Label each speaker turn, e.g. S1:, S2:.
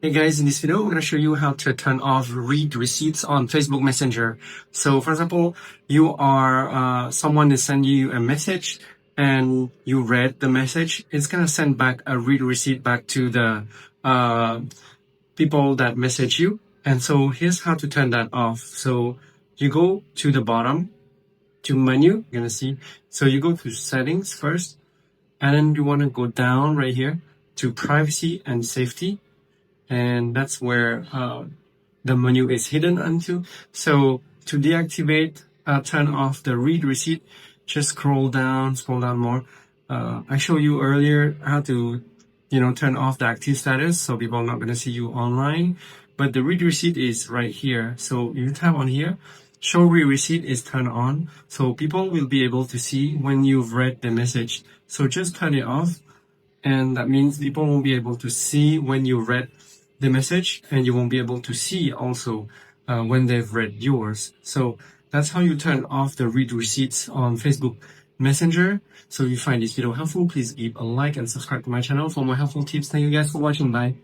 S1: Hey guys, in this video, I'm going to show you how to turn off read receipts on Facebook Messenger. So for example, you are, someone is sending you a message and you read the message. It's going to send back a read receipt back to the, people that message you. And so here's how to turn that off. So you go to the bottom to menu, you're going to see. So you go to settings first, and then you want to go down right here to privacy and safety. And that's where the menu is hidden onto. So to deactivate, turn off the read receipt, just scroll down more. I showed you earlier how to, turn off the active status so people are not going to see you online. But the read receipt is right here. So you tap on here, show read receipt is turned on. So people will be able to see when you've read the message. So just turn it off. And that means people won't be able to see when you read the message, and you won't be able to see also when they've read yours. So that's how you turn off the read receipts on Facebook Messenger. So if you find this video helpful, please give a like and subscribe to my channel for more helpful tips. Thank you guys for watching. Bye.